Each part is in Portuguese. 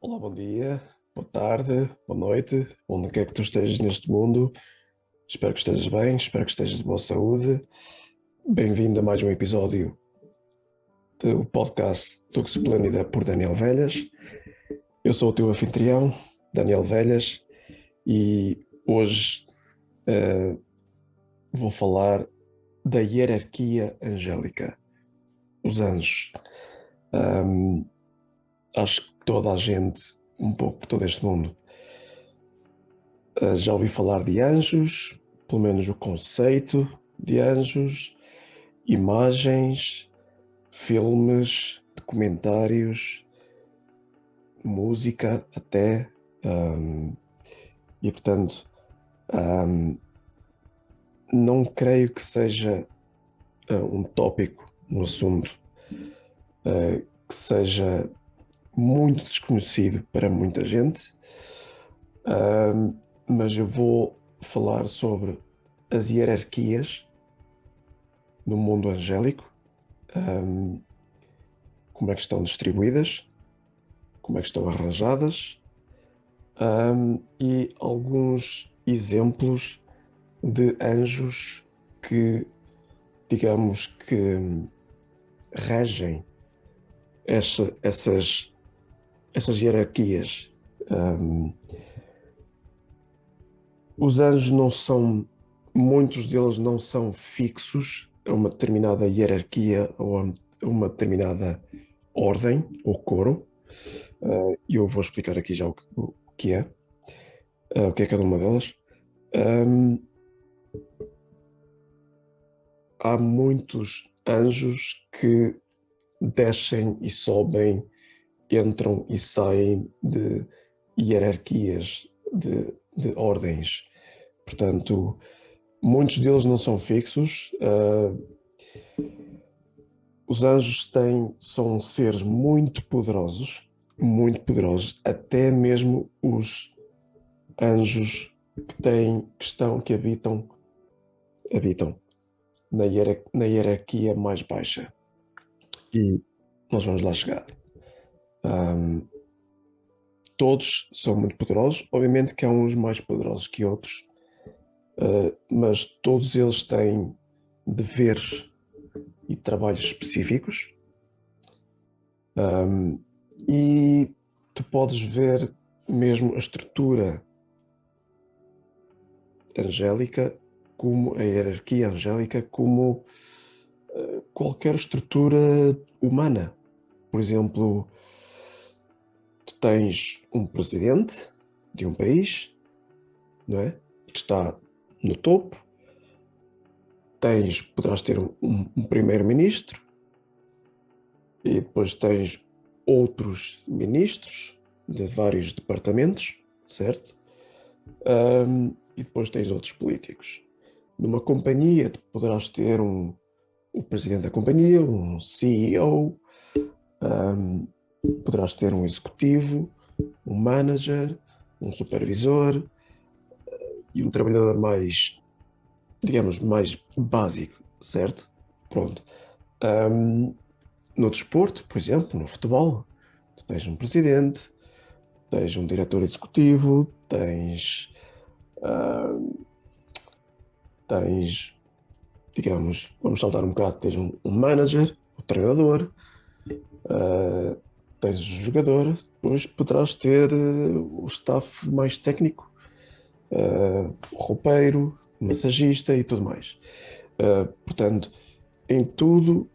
Olá, bom dia, boa tarde, boa noite, onde quer que tu estejas neste mundo. Espero que estejas bem, espero que estejas de boa saúde. Bem-vindo a mais um episódio do podcast Lux Plânida por Daniel Velhas. Eu sou o teu anfitrião, Daniel Velhas, e hoje vou falar da hierarquia angélica, os anjos. Acho que toda a gente, um pouco por todo este mundo, já ouvi falar de anjos, pelo menos o conceito de anjos, imagens, filmes, documentários, música até, e portanto, não creio que seja um tópico, um assunto que seja muito desconhecido para muita gente, mas eu vou falar sobre as hierarquias no mundo angélico, como é que estão distribuídas, como é que estão arranjadas, e alguns exemplos de anjos que, digamos que regem essas hierarquias. Os anjos não são, muitos deles não são fixos a uma determinada hierarquia ou a uma determinada ordem ou coro. E eu vou explicar aqui já o que é, o que é cada uma delas. Há muitos anjos que descem e sobem, entram e saem de hierarquias, de ordens. Portanto, muitos deles não são fixos. Os anjos são seres muito poderosos, até mesmo os anjos que habitam na hierarquia mais baixa. E nós vamos lá chegar. Todos são muito poderosos, obviamente que há uns mais poderosos que outros, mas todos eles têm deveres e trabalhos específicos, e tu podes ver mesmo a estrutura angélica, como a hierarquia angélica, como qualquer estrutura humana. Por exemplo, tu tens um presidente de um país, não é? Que está no topo. Poderás ter um primeiro-ministro, e depois tens outros ministros de vários departamentos, certo? E depois tens outros políticos. Numa companhia, tu poderás ter o presidente da companhia, um CEO, poderás ter um executivo, um manager, um supervisor e um trabalhador mais, digamos, mais básico, certo? Pronto. No desporto, por exemplo, no futebol, tu tens um presidente, tens um diretor executivo, tens, digamos, vamos saltar um bocado, tens um manager, o treinador, tens o jogador, depois poderás ter o staff mais técnico, o roupeiro, o massagista e tudo mais. Portanto, em tudo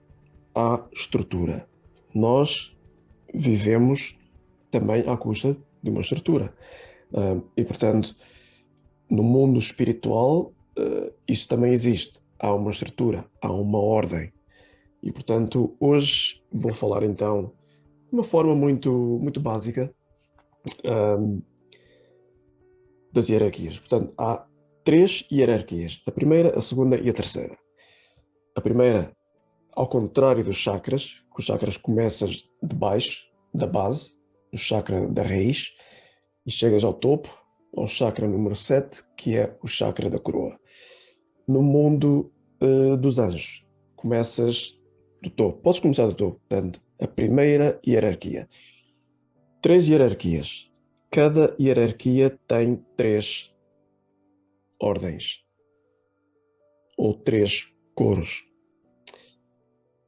há estrutura. Nós vivemos também à custa de uma estrutura. E, portanto, no mundo espiritual, isso também existe. Há uma estrutura, há uma ordem. E, portanto, hoje vou falar então de uma forma muito básica das hierarquias. Portanto, há três hierarquias: a primeira, a segunda e a terceira. A primeira, ao contrário dos chakras, que os chakras começas de baixo, da base, no chakra da raiz, e chegas ao topo, ao chakra número 7, que é o chakra da coroa. No mundo dos anjos, começas do topo. Podes começar do topo. Portanto, a primeira hierarquia. Três hierarquias. Cada hierarquia tem três ordens, ou três coros.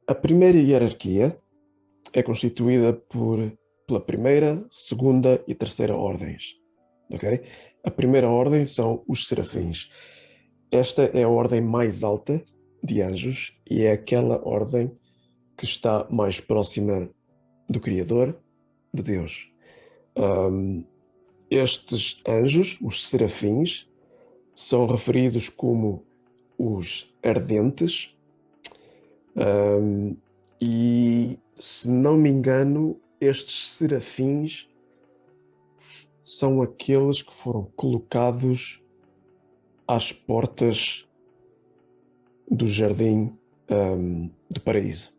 A primeira hierarquia é constituída pela primeira, segunda e terceira ordens. Okay? A primeira ordem são os serafins. Esta é a ordem mais alta de anjos e é aquela ordem que está mais próxima do Criador, de Deus. Estes anjos, os serafins, são referidos como os ardentes, e, se não me engano, estes serafins são aqueles que foram colocados às portas do jardim do paraíso,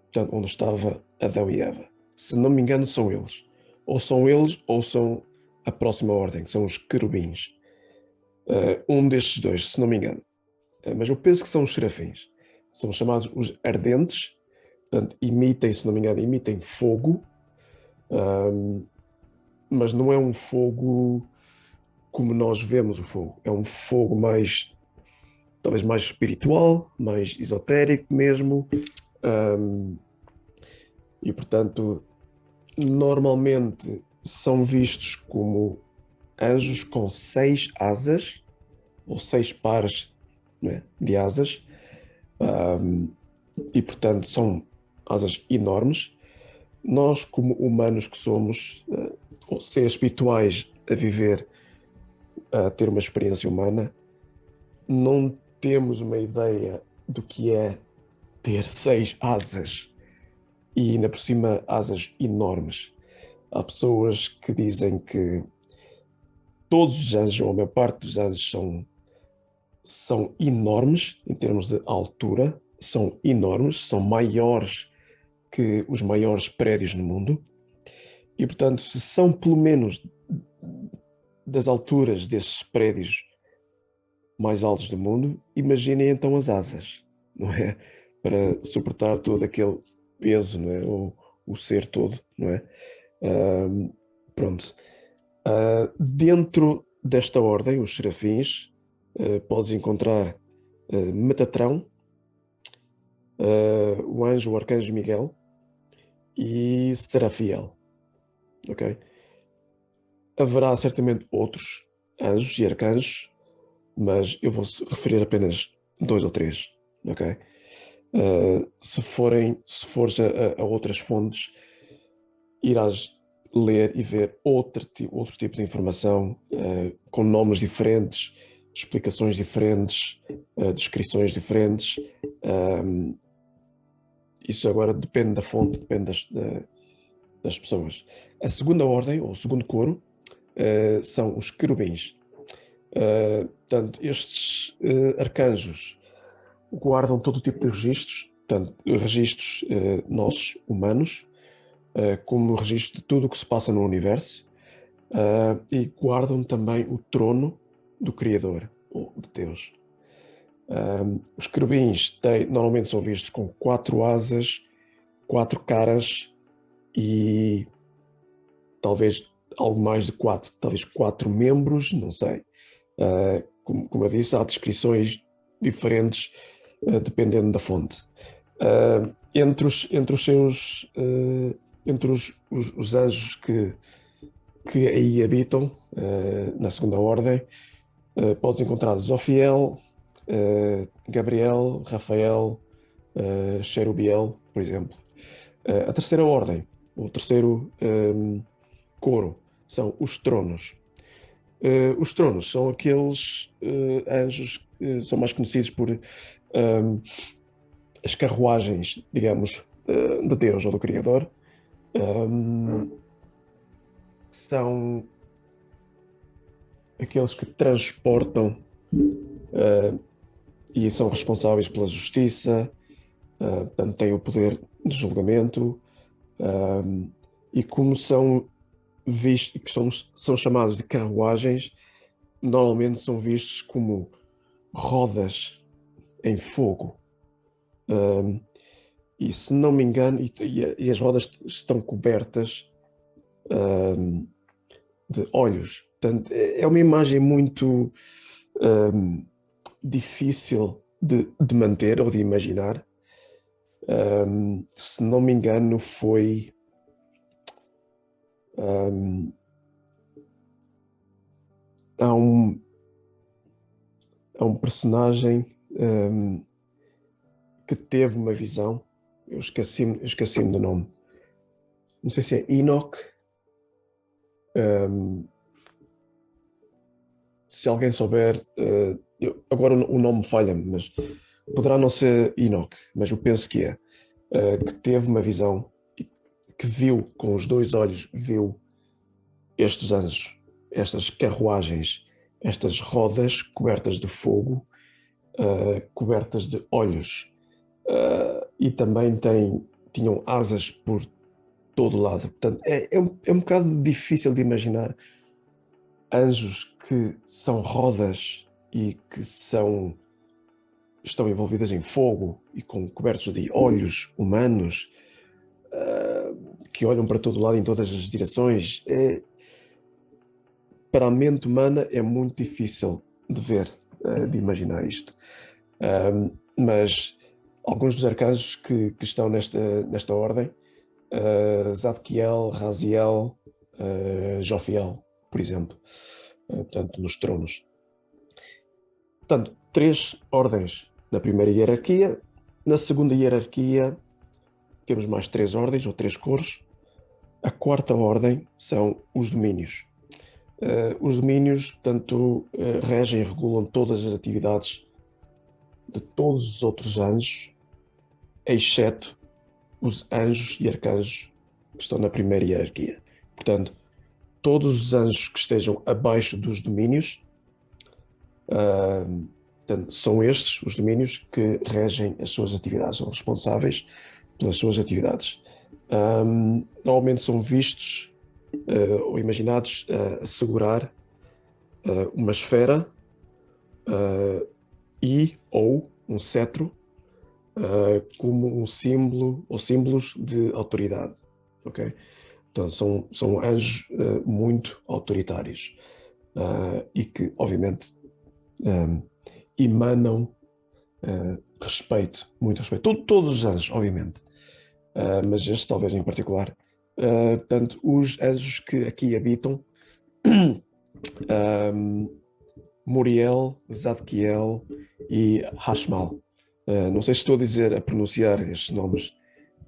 portanto, onde estava Adão e Eva. Se não me engano, são eles. Ou são eles, ou são a próxima ordem, que são os querubins. Um destes dois, se não me engano. Mas eu penso que são os serafins. São chamados os ardentes, portanto, emitem, se não me engano, emitem fogo, mas não é um fogo como nós vemos o fogo. É um fogo mais, talvez mais espiritual, mais esotérico mesmo. E, portanto, normalmente são vistos como anjos com 6 asas, ou 6 pares, né, de asas, e, portanto, são asas enormes. Nós, como humanos que somos, ou seres espirituais a viver, a ter uma experiência humana, não temos uma ideia do que é ter 6 asas e ainda por cima asas enormes. Há pessoas que dizem que todos os anjos, ou a maior parte dos anjos, são enormes em termos de altura, são enormes, são maiores que os maiores prédios no mundo. E, portanto, se são pelo menos das alturas desses prédios mais altos do mundo, imaginem então as asas, não é? Para suportar todo aquele peso, não é? Ou o ser todo, não é? Pronto. Dentro desta ordem, os serafins, podes encontrar Metatrão, o anjo, o arcanjo Miguel e Serafiel. Ok? Haverá certamente outros anjos e arcanjos, mas eu vou referir apenas 2 ou 3. Ok? Se fores a outras fontes, irás ler e ver outro tipo de informação, com nomes diferentes, explicações diferentes, descrições diferentes. Isso agora depende da fonte, depende das pessoas. A segunda ordem, ou o segundo coro, são os querubins. Portanto, estes arcanjos guardam todo o tipo de registros, portanto, registros nossos, humanos, como registro de tudo o que se passa no universo, e guardam também o trono do Criador, ou de Deus. Os querubins normalmente são vistos com 4 asas, 4 caras e talvez algo mais de 4, talvez 4 membros, não sei. Como eu disse, há descrições diferentes dependendo da fonte. Entre os anjos que aí habitam, na segunda ordem, podes encontrar Zofiel, Gabriel, Rafael, Cherubiel, por exemplo. A terceira ordem, o terceiro coro, são os tronos. Os tronos são aqueles anjos que são mais conhecidos por as carruagens, digamos, de Deus ou do Criador. São aqueles que transportam e são responsáveis pela justiça, portanto, têm o poder de julgamento, e como são vistos, que são chamados de carruagens, normalmente são vistos como rodas em fogo. E se não me engano, e as rodas estão cobertas ahm, de olhos. Portanto, é uma imagem muito difícil de manter ou de imaginar. Se não me engano, foi. ahm, há um, há um personagem que teve uma visão. Eu esqueci-me do nome. Não sei se é Enoch. ahm, Se alguém souber, agora o nome falha-me, mas poderá não ser Enoch, mas eu penso que é, que teve uma visão e que viu com os dois olhos, viu estes anjos, estas carruagens, estas rodas cobertas de fogo, cobertas de olhos, e também tinham asas por todo lado. Portanto, é um bocado difícil de imaginar anjos que são rodas e que estão envolvidas em fogo e com cobertos de olhos humanos, que olham para todo lado em todas as direções. Para a mente humana é muito difícil de ver, de imaginar isto. Mas alguns dos arcanjos que estão nesta ordem, Zadkiel, Raziel, Jophiel, por exemplo, portanto, nos tronos. Portanto, 3 ordens na primeira hierarquia. Na segunda hierarquia temos mais 3 ordens ou 3 coros. A quarta ordem são os domínios. Os domínios, portanto, regem e regulam todas as atividades de todos os outros anjos, exceto os anjos e arcanjos que estão na primeira hierarquia. Portanto, todos os anjos que estejam abaixo dos domínios, portanto, são estes os domínios que regem as suas atividades, são responsáveis pelas suas atividades. Normalmente são vistos ou imaginados a segurar uma esfera ou um cetro como um símbolo ou símbolos de autoridade. Ok? Então, são anjos muito autoritários e que, obviamente, emanam respeito, muito respeito. Todos os anjos, obviamente, mas este talvez em particular. Portanto, os anjos que aqui habitam, Muriel, Zadkiel e Hashmal. Não sei se estou a pronunciar estes nomes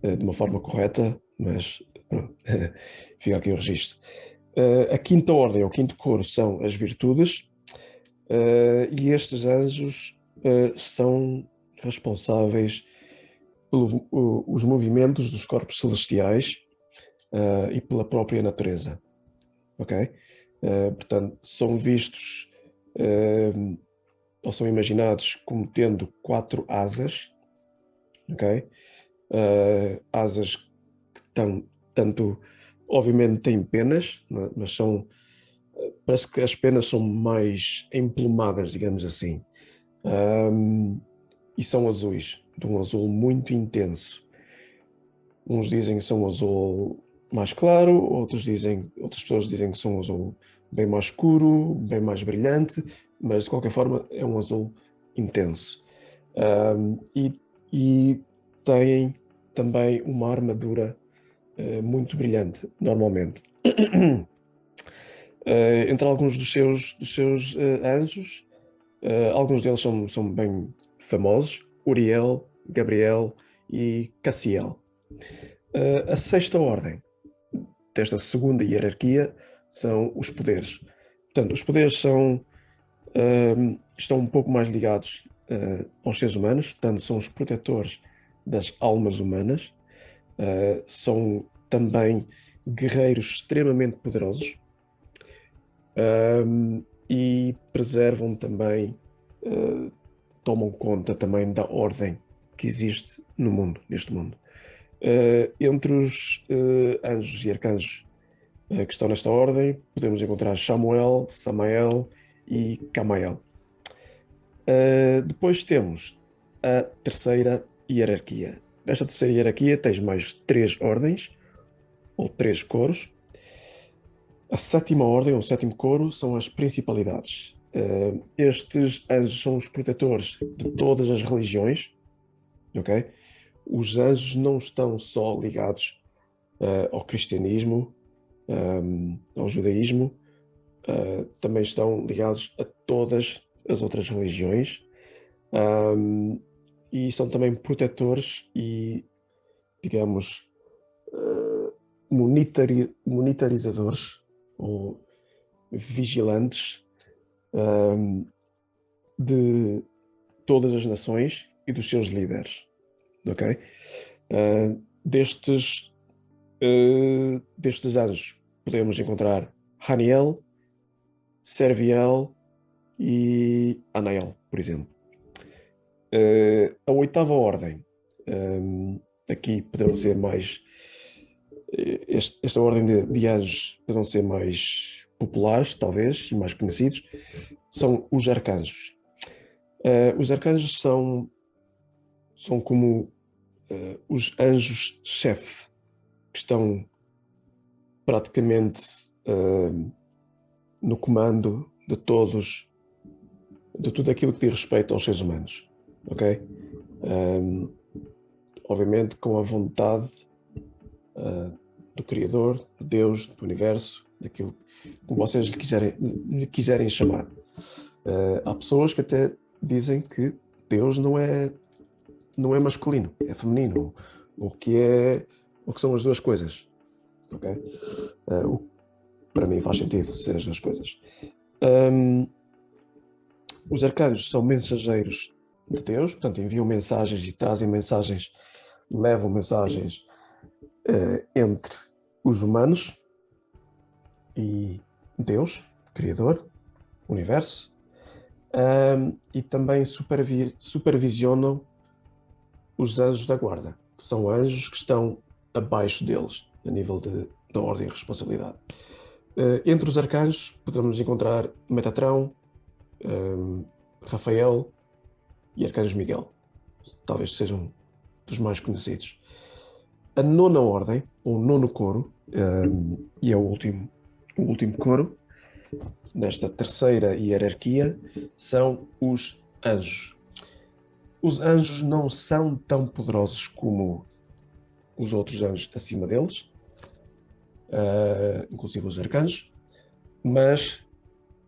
de uma forma correta, mas fica aqui o registro. A quinta ordem, ou quinto coro, são as virtudes, e estes anjos são responsáveis pelos movimentos dos corpos celestiais e pela própria natureza. Ok? Portanto, são vistos ou são imaginados como tendo 4 asas, ok? Asas que tanto, obviamente têm penas, mas parece que as penas são mais emplumadas, digamos assim, e são azuis, de um azul muito intenso. Uns dizem que são um azul mais claro, outras pessoas dizem que são um azul bem mais escuro, bem mais brilhante, mas de qualquer forma é um azul intenso. E têm também uma armadura muito brilhante, normalmente. Entre alguns dos seus anjos, alguns deles são bem famosos: Uriel, Gabriel e Cassiel. A sexta ordem desta segunda hierarquia são os poderes. Portanto, os poderes estão um pouco mais ligados aos seres humanos, portanto, são os protetores das almas humanas, são também guerreiros extremamente poderosos, e preservam também, tomam conta também da ordem que existe no mundo, neste mundo. Entre os anjos e arcanjos que estão nesta ordem, podemos encontrar Samuel, Samael e Camael. Depois temos a terceira hierarquia. Nesta terceira hierarquia tens mais 3 ordens, ou 3 coros. A sétima ordem, ou o sétimo coro, são as principalidades. Estes anjos são os protetores de todas as religiões, ok? Os anjos não estão só ligados ao cristianismo, ao judaísmo, também estão ligados a todas as outras religiões, e são também protetores e, digamos, monitorizadores ou vigilantes de todas as nações e dos seus líderes, ok? Destes anjos podemos encontrar Haniel, Serviel e Anael, por exemplo. A oitava ordem, aqui poderão ser mais, esta ordem de anjos poderão ser mais populares, talvez, e mais conhecidos, são os arcanjos. Os arcanjos são como os anjos-chefe, que estão praticamente no comando de tudo aquilo que diz respeito aos seres humanos, ok? Obviamente com a vontade do Criador, de Deus, do Universo, daquilo que vocês lhe quiserem chamar. Há pessoas que até dizem que Deus não é masculino, é feminino, o que são as duas coisas, ok? Para mim faz sentido ser as duas coisas. Os arcanjos são mensageiros de Deus, portanto enviam mensagens e trazem mensagens, levam mensagens entre os humanos e Deus, Criador, Universo, e também supervisionam os anjos da guarda, que são anjos que estão abaixo deles, a nível da ordem e responsabilidade. Entre os arcanjos podemos encontrar Metatrão, Rafael e Arcanjo Miguel. Talvez sejam dos mais conhecidos. A nona ordem, ou nono coro, e é o último coro, nesta terceira hierarquia, são os anjos. Os anjos não são tão poderosos como os outros anjos acima deles, inclusive os arcanjos, mas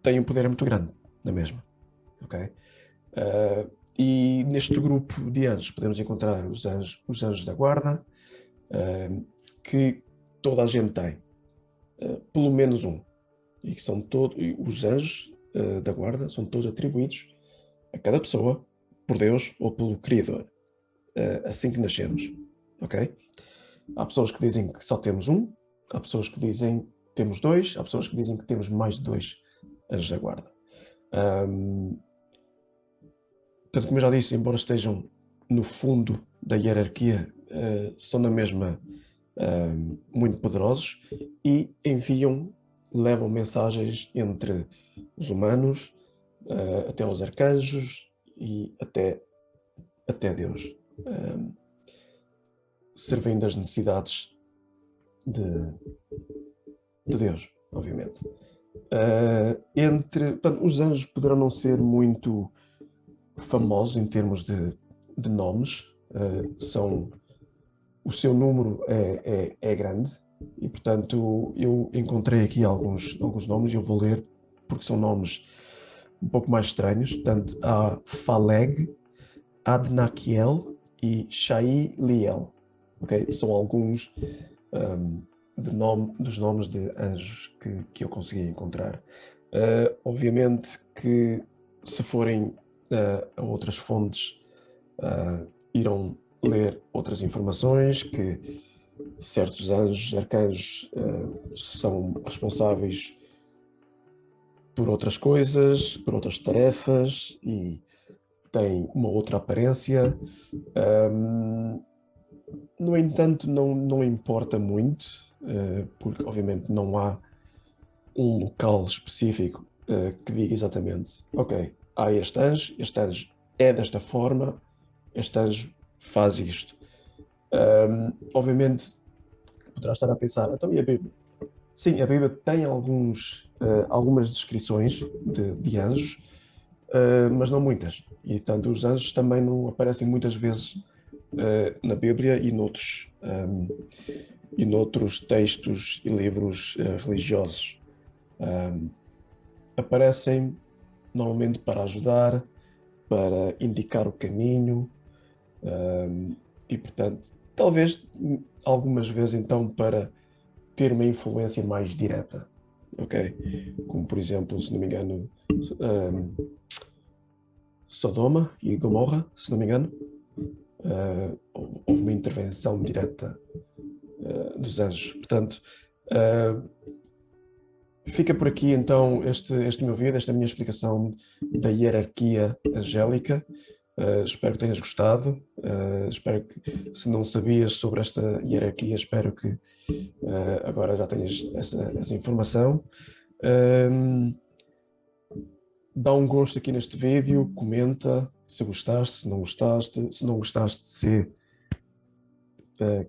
têm um poder muito grande, na mesma. Okay? E neste grupo de anjos podemos encontrar os anjos da guarda, que toda a gente tem, pelo menos um, e que são os anjos da guarda são todos atribuídos a cada pessoa por Deus ou pelo Criador, assim que nascemos, ok? Há pessoas que dizem que só temos um, há pessoas que dizem que temos dois, há pessoas que dizem que temos mais de dois anjos da guarda. Portanto, como eu já disse, embora estejam no fundo da hierarquia, são na mesma muito poderosos e levam mensagens entre os humanos, até os arcanjos e até Deus, servindo as necessidades de Deus, obviamente. Portanto, os anjos poderão não ser muito famosos em termos de nomes, o seu número é grande e, portanto, eu encontrei aqui alguns nomes e eu vou ler porque são nomes um pouco mais estranhos. Portanto, há Phaleg, Adnaquiel e Shailiel. Okay? São alguns dos nomes de anjos que eu consegui encontrar. Obviamente que se forem a outras fontes, irão ler outras informações, que certos anjos, arcanjos, são responsáveis por outras coisas, por outras tarefas e têm uma outra aparência. No entanto, não importa muito, porque obviamente não há um local específico que diga exatamente, ok, há este anjo é desta forma, este anjo faz isto. Obviamente poderá estar a pensar, então e a Bíblia? sim, a Bíblia tem algumas descrições de anjos, mas não muitas. E tanto os anjos também não aparecem muitas vezes na Bíblia e noutros textos e livros religiosos. Um, Aparecem normalmente para ajudar, para indicar o caminho, e portanto, talvez algumas vezes então para ter uma influência mais direta, ok? Como por exemplo, se não me engano, um, Sodoma e Gomorra, se não me engano, houve uma intervenção direta dos anjos. Portanto, uh, fica por aqui então este meu vídeo, esta minha explicação da hierarquia angélica. Espero que tenhas gostado. Espero que, se não sabias sobre esta hierarquia, espero que agora já tenhas essa informação. Um, Dá um gosto aqui neste vídeo, comenta se gostaste, se não gostaste, se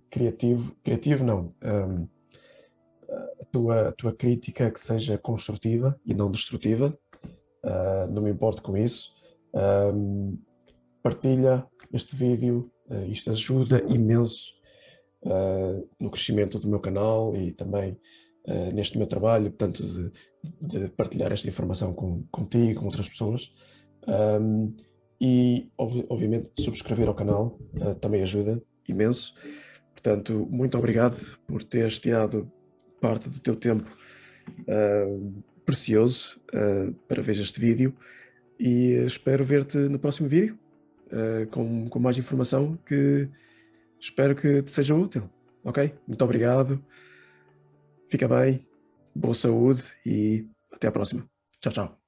criativo não, a tua crítica que seja construtiva e não destrutiva, não me importo com isso. Partilha este vídeo, isto ajuda imenso no crescimento do meu canal e também neste meu trabalho, portanto, de partilhar esta informação contigo, com outras pessoas. E, obviamente, subscrever ao canal também ajuda imenso. Portanto, muito obrigado por teres tirado parte do teu tempo precioso para ver este vídeo e espero ver-te no próximo vídeo com mais informação que espero que te seja útil. Ok? Muito obrigado. Fica bem, boa saúde e até à próxima. Tchau, tchau.